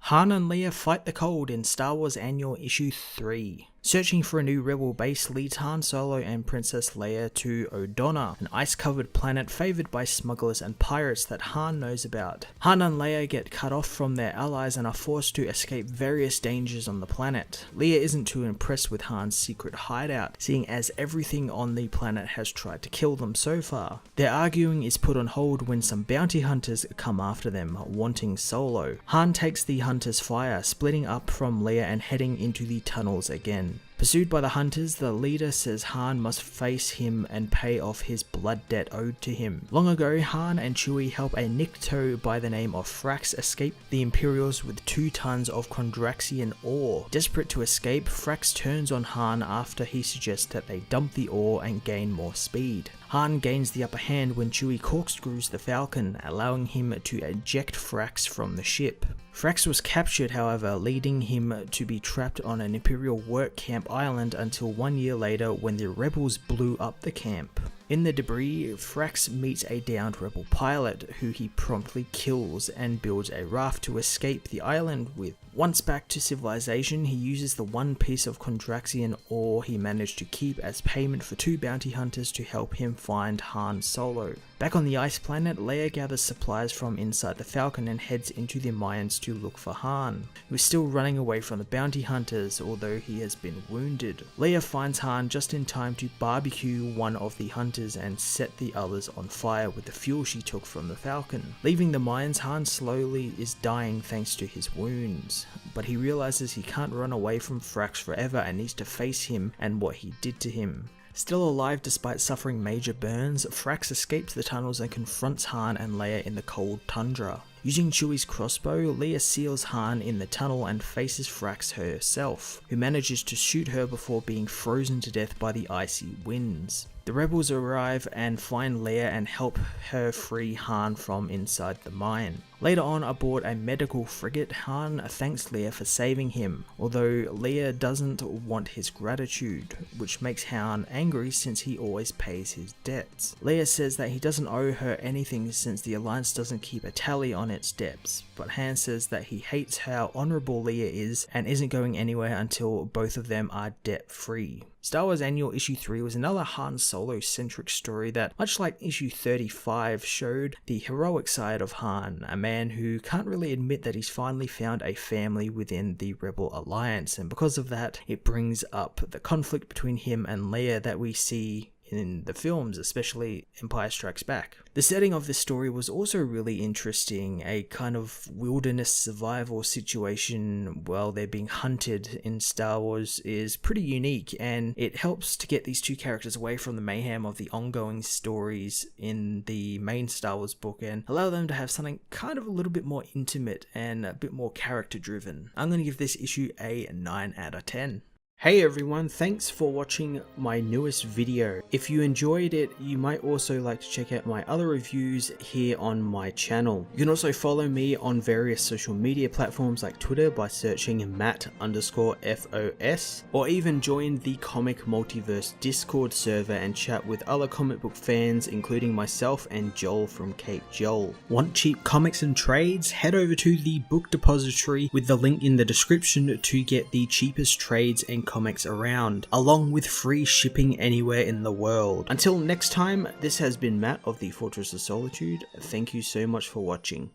Han and Leia fight the cold in Star Wars Annual Issue 3. Searching for a new rebel base leads Han Solo and Princess Leia to Odonna, an ice-covered planet favoured by smugglers and pirates that Han knows about. Han and Leia get cut off from their allies and are forced to escape various dangers on the planet. Leia isn't too impressed with Han's secret hideout, seeing as everything on the planet has tried to kill them so far. Their arguing is put on hold when some bounty hunters come after them, wanting Solo. Han takes the hunters' fire, splitting up from Leia and heading into the tunnels again. Pursued by the hunters, the leader says Han must face him and pay off his blood debt owed to him. Long ago, Han and Chewie help a Nikto by the name of Frax escape the Imperials with 2 tons of Kondraxian ore. Desperate to escape, Frax turns on Han after he suggests that they dump the ore and gain more speed. Han gains the upper hand when Chewie corkscrews the Falcon, allowing him to eject Frax from the ship. Frax was captured, however, leading him to be trapped on an Imperial work camp island until 1 year later when the rebels blew up the camp. In the debris, Frax meets a downed rebel pilot who he promptly kills and builds a raft to escape the island with. Once back to civilization, he uses the 1 piece of Kondraxian ore he managed to keep as payment for 2 bounty hunters to help him find Han Solo. Back on the ice planet, Leia gathers supplies from inside the Falcon and heads into the mines to look for Han, who is still running away from the bounty hunters although he has been wounded. Leia finds Han just in time to barbecue one of the hunters and set the others on fire with the fuel she took from the Falcon. Leaving the mines, Han slowly is dying thanks to his wounds, but he realizes he can't run away from Frax forever and needs to face him and what he did to him. Still alive despite suffering major burns, Frax escapes the tunnels and confronts Han and Leia in the cold tundra. Using Chewie's crossbow, Leia seals Han in the tunnel and faces Frax herself, who manages to shoot her before being frozen to death by the icy winds. The rebels arrive and find Leia and help her free Han from inside the mine. Later on aboard a medical frigate, Han thanks Leia for saving him, although Leia doesn't want his gratitude, which makes Han angry since he always pays his debts. Leia says that he doesn't owe her anything since the Alliance doesn't keep a tally on its debts, but Han says that he hates how honourable Leia is and isn't going anywhere until both of them are debt-free. Star Wars Annual Issue 3 was another Han Solo-centric story that, much like Issue 35, showed the heroic side of Han, a man who can't really admit that he's finally found a family within the Rebel Alliance, and because of that, it brings up the conflict between him and Leia that we see in the films, especially Empire Strikes Back. The setting of this story was also really interesting, a kind of wilderness survival situation while they're being hunted in Star Wars is pretty unique, and it helps to get these 2 characters away from the mayhem of the ongoing stories in the main Star Wars book and allow them to have something kind of a little bit more intimate and a bit more character driven. I'm going to give this issue a 9 out of 10. Hey everyone, thanks for watching my newest video. If you enjoyed it, you might also like to check out my other reviews here on my channel. You can also follow me on various social media platforms like Twitter by searching Matt_FOS, or even join the Comic Multiverse Discord server and chat with other comic book fans, including myself and Joel from Cape Joel. Want cheap comics and trades? Head over to the book depository with the link in the description to get the cheapest trades and comics around, along with free shipping anywhere in the world. Until next time, this has been Matt of the Fortress of Solitude. Thank you so much for watching.